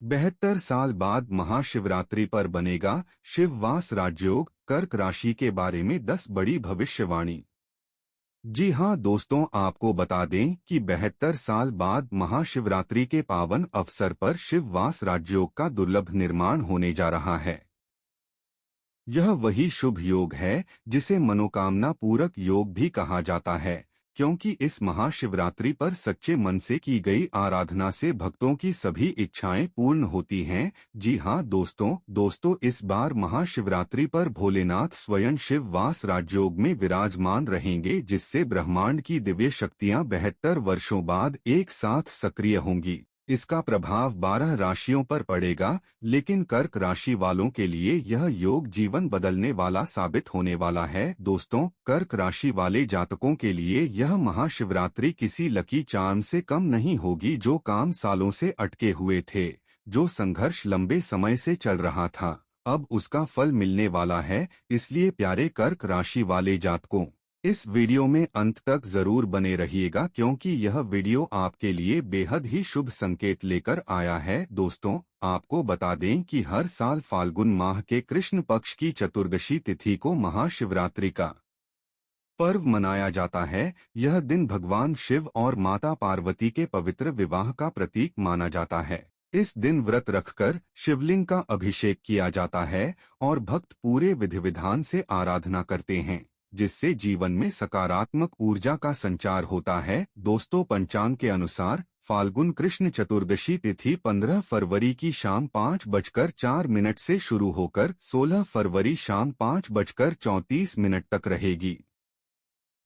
72 साल बाद महाशिवरात्रि पर बनेगा शिववास राजयोग। कर्क राशि के बारे में 10 बड़ी भविष्यवाणी। जी हां दोस्तों, आपको बता दें कि 72 साल बाद महाशिवरात्रि के पावन अवसर पर शिववास राजयोग का दुर्लभ निर्माण होने जा रहा है। यह वही शुभ योग है जिसे मनोकामना पूरक योग भी कहा जाता है, क्योंकि इस महाशिवरात्रि पर सच्चे मन से की गई आराधना से भक्तों की सभी इच्छाएं पूर्ण होती हैं। जी हां दोस्तों इस बार महाशिवरात्रि पर भोलेनाथ स्वयं शिववास राजयोग में विराजमान रहेंगे, जिससे ब्रह्मांड की दिव्य शक्तियां 72 वर्षों बाद एक साथ सक्रिय होंगी। इसका प्रभाव 12 राशियों पर पड़ेगा, लेकिन कर्क राशि वालों के लिए यह योग जीवन बदलने वाला साबित होने वाला है। दोस्तों, कर्क राशि वाले जातकों के लिए यह महाशिवरात्रि किसी लकी चार्म से कम नहीं होगी। जो काम सालों से अटके हुए थे, जो संघर्ष लंबे समय से चल रहा था, अब उसका फल मिलने वाला है। इसलिए प्यारे कर्क राशि वाले जातकों, इस वीडियो में अंत तक जरूर बने रहिएगा, क्योंकि यह वीडियो आपके लिए बेहद ही शुभ संकेत लेकर आया है। दोस्तों, आपको बता दें कि हर साल फाल्गुन माह के कृष्ण पक्ष की चतुर्दशी तिथि को महाशिवरात्रि का पर्व मनाया जाता है। यह दिन भगवान शिव और माता पार्वती के पवित्र विवाह का प्रतीक माना जाता है। इस दिन व्रत रखकर शिवलिंग का अभिषेक किया जाता है और भक्त पूरे विधि विधान से आराधना करते हैं, जिससे जीवन में सकारात्मक ऊर्जा का संचार होता है। दोस्तों, पंचांग के अनुसार फाल्गुन कृष्ण चतुर्दशी तिथि 15 फरवरी की शाम 5:04 से शुरू होकर 16 फरवरी शाम 5:34 तक रहेगी।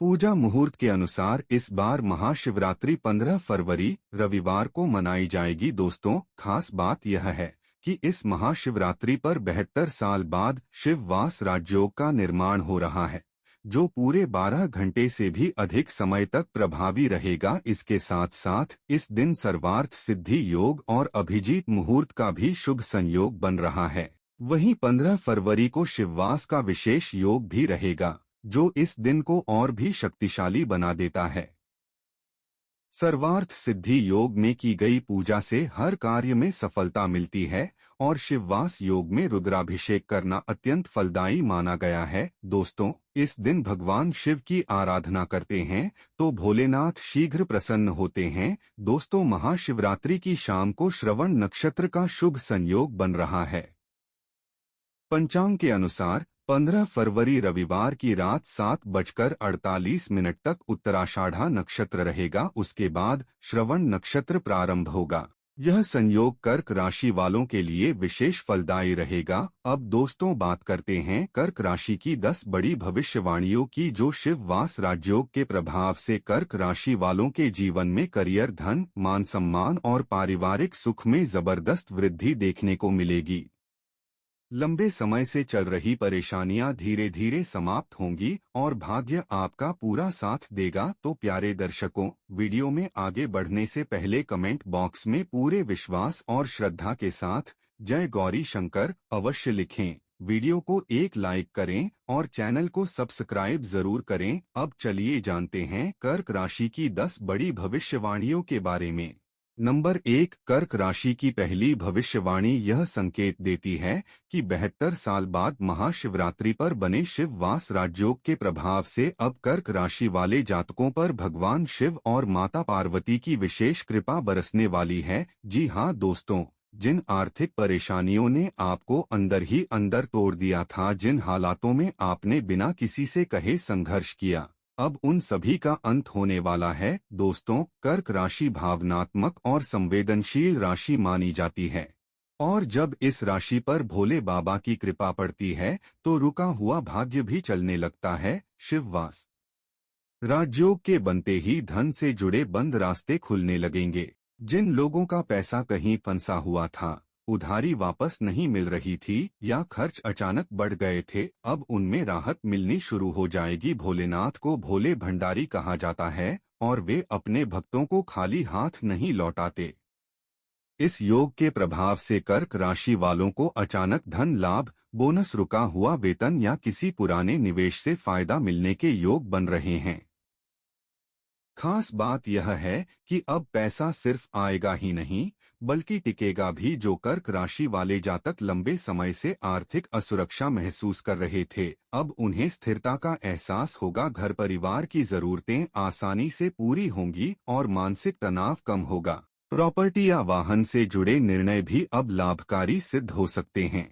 पूजा मुहूर्त के अनुसार इस बार महाशिवरात्रि 15 फरवरी रविवार को मनाई जाएगी। दोस्तों, खास बात यह है कि इस महाशिवरात्रि पर 72 साल बाद शिववास राजयोग का निर्माण हो रहा है, जो पूरे 12 घंटे से भी अधिक समय तक प्रभावी रहेगा। इसके साथ साथ इस दिन सर्वार्थ सिद्धि योग और अभिजीत मुहूर्त का भी शुभ संयोग बन रहा है। वहीं 15 फरवरी को शिववास का विशेष योग भी रहेगा, जो इस दिन को और भी शक्तिशाली बना देता है। सर्वार्थ सिद्धि योग में की गई पूजा से हर कार्य में सफलता मिलती है और शिववास योग में रुद्राभिषेक करना अत्यंत फलदायी माना गया है। दोस्तों, इस दिन भगवान शिव की आराधना करते हैं तो भोलेनाथ शीघ्र प्रसन्न होते हैं। दोस्तों, महाशिवरात्रि की शाम को श्रवण नक्षत्र का शुभ संयोग बन रहा है। पंचांग के अनुसार 15 फरवरी रविवार की रात 7:48 तक उत्तराषाढ़ा नक्षत्र रहेगा। उसके बाद श्रवण नक्षत्र प्रारंभ होगा। यह संयोग कर्क राशि वालों के लिए विशेष फलदायी रहेगा। अब दोस्तों, बात करते हैं कर्क राशि की 10 बड़ी भविष्यवाणियों की, जो शिववास राजयोग के प्रभाव से कर्क राशि वालों के जीवन में करियर, धन, मान सम्मान और पारिवारिक सुख में जबरदस्त वृद्धि देखने को मिलेगी। लंबे समय से चल रही परेशानियां धीरे धीरे समाप्त होंगी और भाग्य आपका पूरा साथ देगा। तो प्यारे दर्शकों, वीडियो में आगे बढ़ने से पहले कमेंट बॉक्स में पूरे विश्वास और श्रद्धा के साथ जय गौरी शंकर अवश्य लिखें। वीडियो को एक लाइक करें और चैनल को सब्सक्राइब जरूर करें। अब चलिए जानते हैं कर्क राशि की 10 बड़ी भविष्यवाणियों के बारे में। नंबर 1, कर्क राशि की पहली भविष्यवाणी यह संकेत देती है कि 72 साल बाद महाशिवरात्रि पर बने शिववास राजयोग के प्रभाव से अब कर्क राशि वाले जातकों पर भगवान शिव और माता पार्वती की विशेष कृपा बरसने वाली है। जी हां दोस्तों, जिन आर्थिक परेशानियों ने आपको अंदर ही अंदर तोड़ दिया था, जिन हालातों में आपने बिना किसी से कहे संघर्ष किया, अब उन सभी का अंत होने वाला है। दोस्तों, कर्क राशि भावनात्मक और संवेदनशील राशि मानी जाती है और जब इस राशि पर भोले बाबा की कृपा पड़ती है तो रुका हुआ भाग्य भी चलने लगता है। शिववास राजयोग के बनते ही धन से जुड़े बंद रास्ते खुलने लगेंगे। जिन लोगों का पैसा कहीं फंसा हुआ था, उधारी वापस नहीं मिल रही थी या खर्च अचानक बढ़ गए थे, अब उनमें राहत मिलनी शुरू हो जाएगी। भोलेनाथ को भोले भंडारी कहा जाता है और वे अपने भक्तों को खाली हाथ नहीं लौटाते। इस योग के प्रभाव से कर्क राशि वालों को अचानक धन लाभ, बोनस, रुका हुआ वेतन या किसी पुराने निवेश से फायदा मिलने के योग बन रहे हैं। खास बात यह है कि अब पैसा सिर्फ आएगा ही नहीं, बल्कि टिकेगा भी। जो कर्क राशि वाले जातक लंबे समय से आर्थिक असुरक्षा महसूस कर रहे थे, अब उन्हें स्थिरता का एहसास होगा। घर परिवार की जरूरतें आसानी से पूरी होंगी और मानसिक तनाव कम होगा। प्रॉपर्टी या वाहन से जुड़े निर्णय भी अब लाभकारी सिद्ध हो सकते हैं।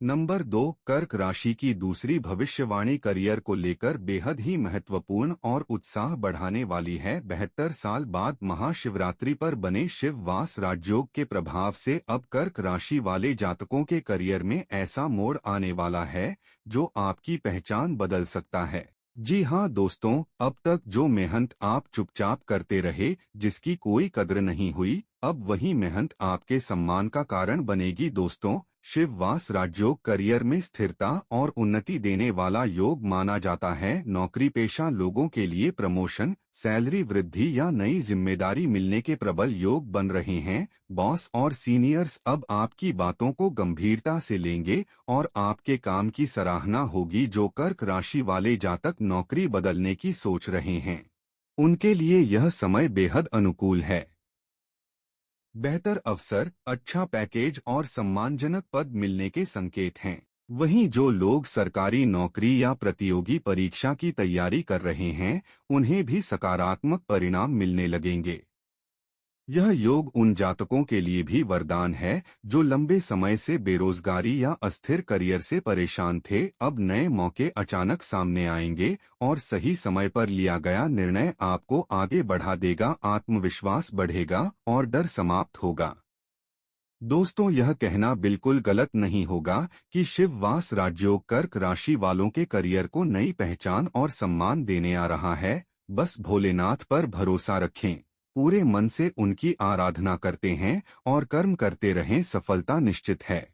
नंबर 2, कर्क राशि की दूसरी भविष्यवाणी करियर को लेकर बेहद ही महत्वपूर्ण और उत्साह बढ़ाने वाली है। 72 साल बाद महाशिवरात्रि पर बने शिव वास राजयोग के प्रभाव से अब कर्क राशि वाले जातकों के करियर में ऐसा मोड़ आने वाला है जो आपकी पहचान बदल सकता है। जी हाँ दोस्तों, अब तक जो मेहनत आप चुपचाप करते रहे, जिसकी कोई कद्र नहीं हुई, अब वही मेहनत आपके सम्मान का कारण बनेगी। दोस्तों, शिव वास राजयोग करियर में स्थिरता और उन्नति देने वाला योग माना जाता है। नौकरी पेशा लोगों के लिए प्रमोशन, सैलरी वृद्धि या नई जिम्मेदारी मिलने के प्रबल योग बन रहे हैं। बॉस और सीनियर्स अब आपकी बातों को गंभीरता से लेंगे और आपके काम की सराहना होगी। जो कर्क राशि वाले जातक नौकरी बदलने की सोच रहे हैं, उनके लिए यह समय बेहद अनुकूल है। बेहतर अवसर, अच्छा पैकेज और सम्मानजनक पद मिलने के संकेत हैं। वहीं जो लोग सरकारी नौकरी या प्रतियोगी परीक्षा की तैयारी कर रहे हैं, उन्हें भी सकारात्मक परिणाम मिलने लगेंगे। यह योग उन जातकों के लिए भी वरदान है जो लंबे समय से बेरोजगारी या अस्थिर करियर से परेशान थे। अब नए मौके अचानक सामने आएंगे और सही समय पर लिया गया निर्णय आपको आगे बढ़ा देगा। आत्मविश्वास बढ़ेगा और डर समाप्त होगा। दोस्तों, यह कहना बिल्कुल गलत नहीं होगा कि शिव वास राजयोग कर्क राशि वालों के करियर को नई पहचान और सम्मान देने आ रहा है। बस भोलेनाथ पर भरोसा रखें, पूरे मन से उनकी आराधना करते हैं और कर्म करते रहें, सफलता निश्चित है।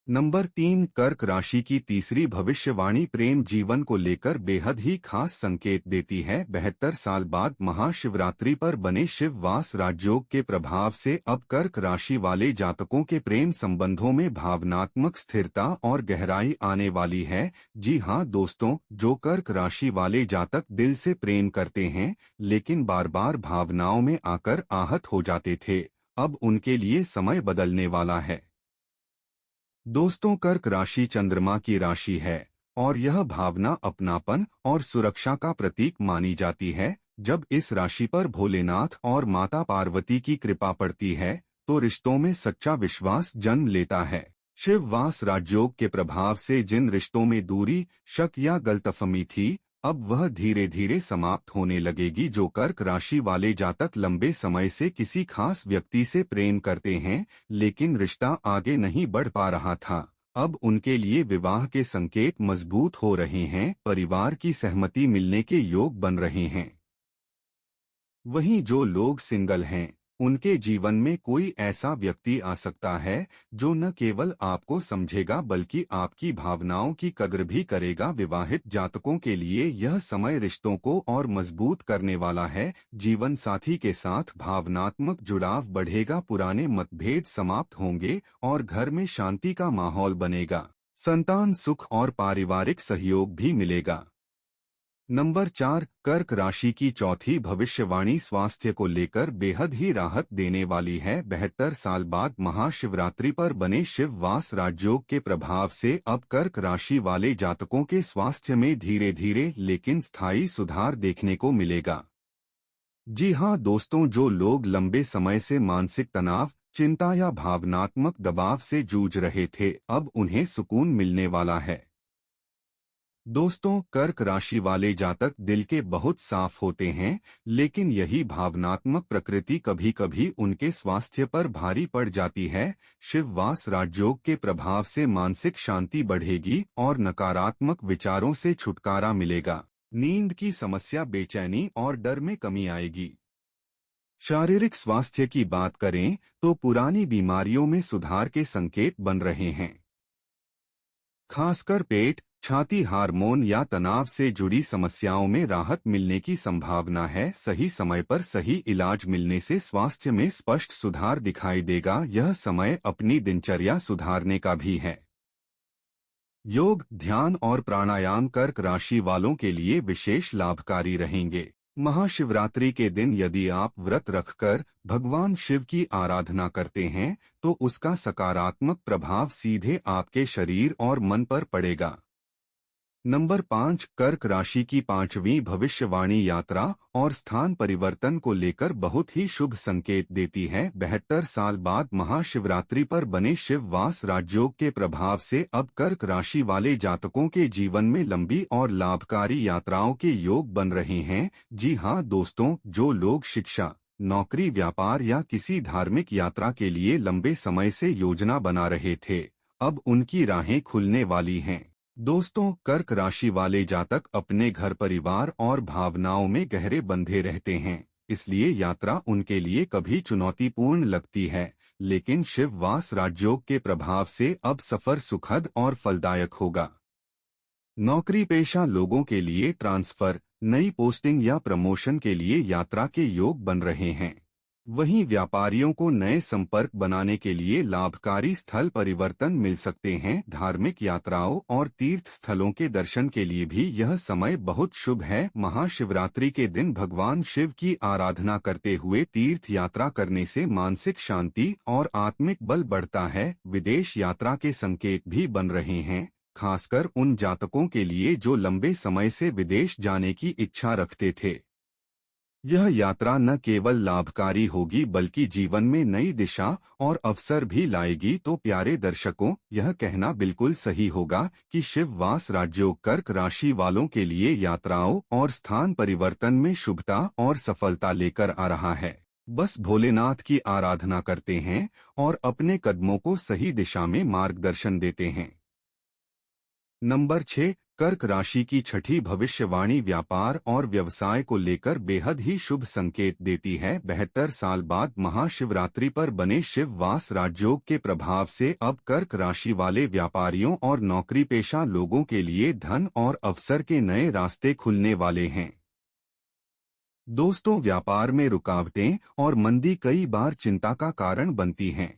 नंबर 3, कर्क राशि की तीसरी भविष्यवाणी प्रेम जीवन को लेकर बेहद ही खास संकेत देती है। 72 साल बाद महाशिवरात्रि पर बने शिव वास राजयोग के प्रभाव से अब कर्क राशि वाले जातकों के प्रेम संबंधों में भावनात्मक स्थिरता और गहराई आने वाली है। जी हाँ दोस्तों, जो कर्क राशि वाले जातक दिल से प्रेम करते हैं लेकिन बार बार भावनाओं में आकर आहत हो जाते थे, अब उनके लिए समय बदलने वाला है। दोस्तों, कर्क राशि चंद्रमा की राशि है और यह भावना अपनापन और सुरक्षा का प्रतीक मानी जाती है। जब इस राशि पर भोलेनाथ और माता पार्वती की कृपा पड़ती है तो रिश्तों में सच्चा विश्वास जन्म लेता है। शिव वास राजयोग के प्रभाव से जिन रिश्तों में दूरी, शक या गलतफहमी थी, अब वह धीरे धीरे समाप्त होने लगेगी। जो कर्क राशि वाले जातक लंबे समय से किसी खास व्यक्ति से प्रेम करते हैं लेकिन रिश्ता आगे नहीं बढ़ पा रहा था, अब उनके लिए विवाह के संकेत मजबूत हो रहे हैं। परिवार की सहमति मिलने के योग बन रहे हैं। वहीं जो लोग सिंगल हैं, उनके जीवन में कोई ऐसा व्यक्ति आ सकता है जो न केवल आपको समझेगा बल्कि आपकी भावनाओं की कद्र भी करेगा। विवाहित जातकों के लिए यह समय रिश्तों को और मजबूत करने वाला है। जीवन साथी के साथ भावनात्मक जुड़ाव बढ़ेगा, पुराने मतभेद समाप्त होंगे और घर में शांति का माहौल बनेगा। संतान सुख और पारिवारिक सहयोग भी मिलेगा। नंबर 4, कर्क राशि की चौथी भविष्यवाणी स्वास्थ्य को लेकर बेहद ही राहत देने वाली है। 72 साल बाद महाशिवरात्रि पर बने शिव वास राजयोग के प्रभाव से अब कर्क राशि वाले जातकों के स्वास्थ्य में धीरे धीरे लेकिन स्थायी सुधार देखने को मिलेगा। जी हाँ दोस्तों, जो लोग लंबे समय से मानसिक तनाव, चिंता या भावनात्मक दबाव से जूझ रहे थे, अब उन्हें सुकून मिलने वाला है। दोस्तों, कर्क राशि वाले जातक दिल के बहुत साफ होते हैं लेकिन यही भावनात्मक प्रकृति कभी कभी उनके स्वास्थ्य पर भारी पड़ जाती है। शिव वास राजयोग के प्रभाव से मानसिक शांति बढ़ेगी और नकारात्मक विचारों से छुटकारा मिलेगा। नींद की समस्या, बेचैनी और डर में कमी आएगी। शारीरिक स्वास्थ्य की बात करें तो पुरानी बीमारियों में सुधार के संकेत बन रहे हैं। खासकर पेट, छाती, हार्मोन या तनाव से जुड़ी समस्याओं में राहत मिलने की संभावना है। सही समय पर सही इलाज मिलने से स्वास्थ्य में स्पष्ट सुधार दिखाई देगा। यह समय अपनी दिनचर्या सुधारने का भी है। योग, ध्यान और प्राणायाम कर्क राशि वालों के लिए विशेष लाभकारी रहेंगे। महाशिवरात्रि के दिन यदि आप व्रत रखकर भगवान शिव की आराधना करते हैं तो उसका सकारात्मक प्रभाव सीधे आपके शरीर और मन पर पड़ेगा। नंबर 5, कर्क राशि की पांचवी भविष्यवाणी यात्रा और स्थान परिवर्तन को लेकर बहुत ही शुभ संकेत देती है। 72 साल बाद महाशिवरात्रि पर बने शिववास राजयोग के प्रभाव से अब कर्क राशि वाले जातकों के जीवन में लंबी और लाभकारी यात्राओं के योग बन रहे हैं। जी हाँ दोस्तों, जो लोग शिक्षा, नौकरी, व्यापार या किसी धार्मिक यात्रा के लिए लंबे समय से योजना बना रहे थे, अब उनकी राहें खुलने वाली हैं। दोस्तों, कर्क राशि वाले जातक अपने घर, परिवार और भावनाओं में गहरे बंधे रहते हैं, इसलिए यात्रा उनके लिए कभी चुनौतीपूर्ण लगती है, लेकिन शिववास राजयोग के प्रभाव से अब सफर सुखद और फलदायक होगा। नौकरी पेशा लोगों के लिए ट्रांसफर, नई पोस्टिंग या प्रमोशन के लिए यात्रा के योग बन रहे हैं। वहीं व्यापारियों को नए संपर्क बनाने के लिए लाभकारी स्थल परिवर्तन मिल सकते हैं। धार्मिक यात्राओं और तीर्थ स्थलों के दर्शन के लिए भी यह समय बहुत शुभ है। महाशिवरात्रि के दिन भगवान शिव की आराधना करते हुए तीर्थ यात्रा करने से मानसिक शांति और आत्मिक बल बढ़ता है। विदेश यात्रा के संकेत भी बन रहे हैं, खासकर उन जातकों के लिए जो लंबे समय से विदेश जाने की इच्छा रखते थे। यह यात्रा न केवल लाभकारी होगी बल्कि जीवन में नई दिशा और अवसर भी लाएगी। तो प्यारे दर्शकों, यह कहना बिल्कुल सही होगा कि शिववास राजयोग कर्क राशि वालों के लिए यात्राओं और स्थान परिवर्तन में शुभता और सफलता लेकर आ रहा है। बस भोलेनाथ की आराधना करते हैं और अपने कदमों को सही दिशा में मार्गदर्शन देते हैं। नंबर 6, कर्क राशि की छठी भविष्यवाणी व्यापार और व्यवसाय को लेकर बेहद ही शुभ संकेत देती है। 72 साल बाद महाशिवरात्रि पर बने शिववास राजयोग के प्रभाव से अब कर्क राशि वाले व्यापारियों और नौकरी पेशा लोगों के लिए धन और अवसर के नए रास्ते खुलने वाले हैं। दोस्तों, व्यापार में रुकावटें और मंदी कई बार चिंता का कारण बनती हैं,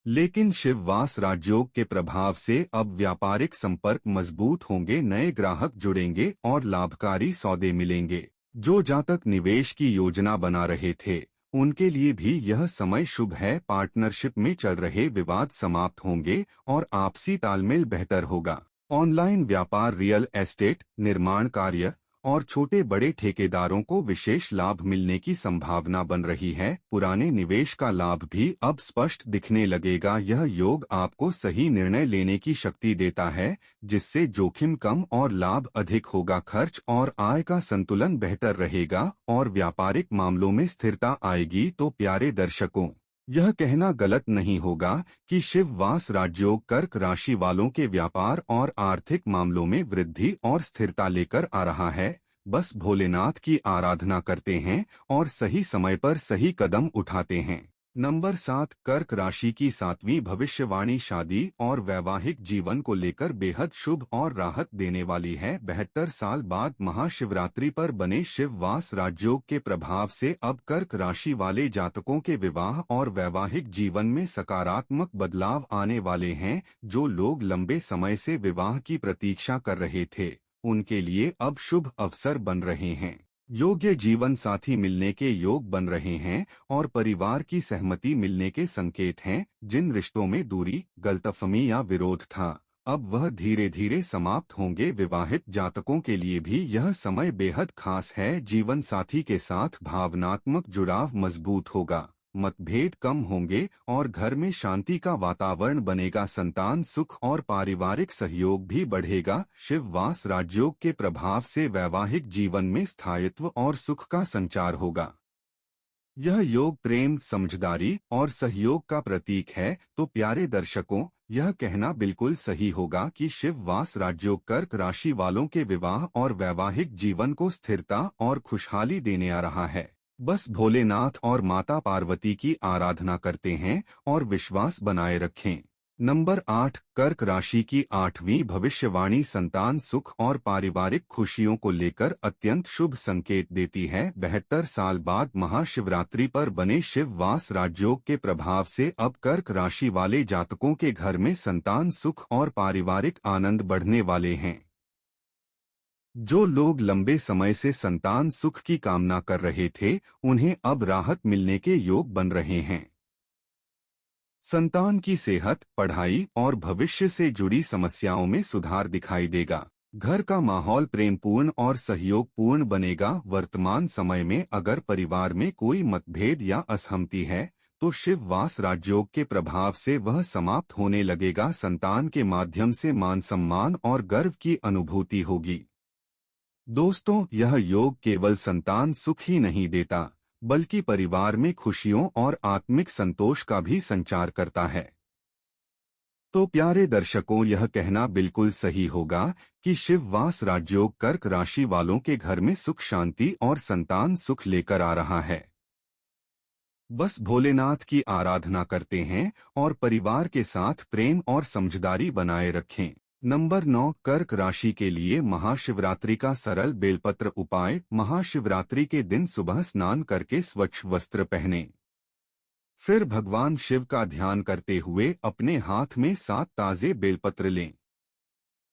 लेकिन शिववास राजयोग के प्रभाव से अब व्यापारिक संपर्क मजबूत होंगे, नए ग्राहक जुड़ेंगे और लाभकारी सौदे मिलेंगे। जो जातक निवेश की योजना बना रहे थे, उनके लिए भी यह समय शुभ है। पार्टनरशिप में चल रहे विवाद समाप्त होंगे और आपसी तालमेल बेहतर होगा। ऑनलाइन व्यापार, रियल एस्टेट, निर्माण कार्य और छोटे बड़े ठेकेदारों को विशेष लाभ मिलने की संभावना बन रही है। पुराने निवेश का लाभ भी अब स्पष्ट दिखने लगेगा। यह योग आपको सही निर्णय लेने की शक्ति देता है, जिससे जोखिम कम और लाभ अधिक होगा। खर्च और आय का संतुलन बेहतर रहेगा और व्यापारिक मामलों में स्थिरता आएगी। तो प्यारे दर्शकों, यह कहना गलत नहीं होगा कि शिववास राजयोग कर्क राशि वालों के व्यापार और आर्थिक मामलों में वृद्धि और स्थिरता लेकर आ रहा है। बस भोलेनाथ की आराधना करते हैं और सही समय पर सही कदम उठाते हैं। नंबर 7, कर्क राशि की सातवीं भविष्यवाणी शादी और वैवाहिक जीवन को लेकर बेहद शुभ और राहत देने वाली है। 72 साल बाद महाशिवरात्रि पर बने शिववास राजयोग के प्रभाव से अब कर्क राशि वाले जातकों के विवाह और वैवाहिक जीवन में सकारात्मक बदलाव आने वाले हैं। जो लोग लंबे समय से विवाह की प्रतीक्षा कर रहे थे, उनके लिए अब शुभ अवसर बन रहे हैं। योग्य जीवन साथी मिलने के योग बन रहे हैं और परिवार की सहमति मिलने के संकेत हैं। जिन रिश्तों में दूरी, गलतफहमी या विरोध था, अब वह धीरे धीरे समाप्त होंगे। विवाहित जातकों के लिए भी यह समय बेहद खास है। जीवन साथी के साथ भावनात्मक जुड़ाव मजबूत होगा, मतभेद कम होंगे और घर में शांति का वातावरण बनेगा। संतान सुख और पारिवारिक सहयोग भी बढ़ेगा। शिववास राजयोग के प्रभाव से वैवाहिक जीवन में स्थायित्व और सुख का संचार होगा। यह योग प्रेम, समझदारी और सहयोग का प्रतीक है। तो प्यारे दर्शकों, यह कहना बिल्कुल सही होगा कि शिववास राजयोग कर्क राशि वालों के विवाह और वैवाहिक जीवन को स्थिरता और खुशहाली देने आ रहा है। बस भोलेनाथ और माता पार्वती की आराधना करते हैं और विश्वास बनाए रखें। नंबर 8, कर्क राशि की आठवीं भविष्यवाणी संतान सुख और पारिवारिक खुशियों को लेकर अत्यंत शुभ संकेत देती है। 72 साल बाद महाशिवरात्रि पर बने शिववास राजयोग के प्रभाव से अब कर्क राशि वाले जातकों के घर में संतान सुख और पारिवारिक आनंद बढ़ने वाले हैं। जो लोग लंबे समय से संतान सुख की कामना कर रहे थे, उन्हें अब राहत मिलने के योग बन रहे हैं। संतान की सेहत, पढ़ाई और भविष्य से जुड़ी समस्याओं में सुधार दिखाई देगा। घर का माहौल प्रेमपूर्ण और सहयोगपूर्ण बनेगा। वर्तमान समय में अगर परिवार में कोई मतभेद या असहमति है, तो शिव वास राजयोग के प्रभाव से वह समाप्त होने लगेगा। संतान के माध्यम से मान सम्मान और गर्व की अनुभूति होगी। दोस्तों, यह योग केवल संतान सुख ही नहीं देता, बल्कि परिवार में खुशियों और आत्मिक संतोष का भी संचार करता है। तो प्यारे दर्शकों, यह कहना बिल्कुल सही होगा कि शिव वास राजयोग कर्क राशि वालों के घर में सुख, शांति और संतान सुख लेकर आ रहा है। बस भोलेनाथ की आराधना करते हैं और परिवार के साथ प्रेम और समझदारी बनाए रखें। नंबर 9, कर्क राशि के लिए महाशिवरात्रि का सरल बेलपत्र उपाय। महाशिवरात्रि के दिन सुबह स्नान करके स्वच्छ वस्त्र पहनें। फिर भगवान शिव का ध्यान करते हुए अपने हाथ में 7 ताजे बेलपत्र लें।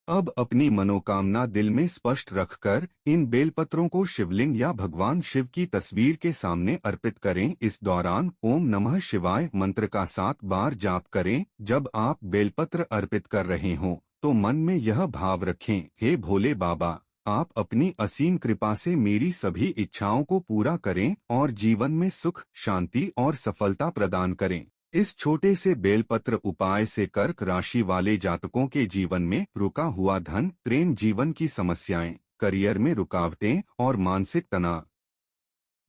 अब अपनी मनोकामना दिल में स्पष्ट रखकर इन बेलपत्रों को शिवलिंग या भगवान शिव की तस्वीर के सामने अर्पित करें। इस दौरान ओम नमः शिवाय मंत्र का 7 बार जाप करें। जब आप बेलपत्र अर्पित कर रहे हों, तो मन में यह भाव रखें, हे भोले बाबा, आप अपनी असीम कृपा से मेरी सभी इच्छाओं को पूरा करें और जीवन में सुख, शांति और सफलता प्रदान करें। इस छोटे से बेलपत्र उपाय से कर्क राशि वाले जातकों के जीवन में रुका हुआ धन, प्रेम जीवन की समस्याएं, करियर में रुकावटें और मानसिक तनाव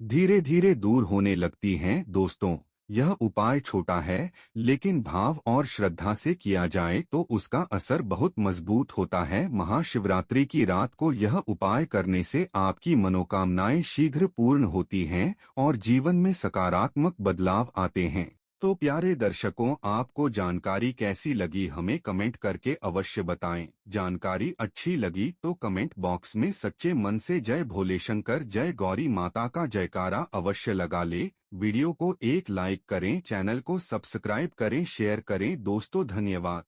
धीरे धीरे दूर होने लगती हैं। दोस्तों, यह उपाय छोटा है, लेकिन भाव और श्रद्धा से किया जाए तो उसका असर बहुत मजबूत होता है। महाशिवरात्रि की रात को यह उपाय करने से आपकी मनोकामनाएं शीघ्र पूर्ण होती हैं और जीवन में सकारात्मक बदलाव आते हैं। तो प्यारे दर्शकों, आपको जानकारी कैसी लगी हमें कमेंट करके अवश्य बताएं। जानकारी अच्छी लगी तो कमेंट बॉक्स में सच्चे मन से जय भोले शंकर, जय गौरी माता का जयकारा अवश्य लगा ले। वीडियो को एक लाइक करें, चैनल को सब्सक्राइब करें, शेयर करें। दोस्तों, धन्यवाद।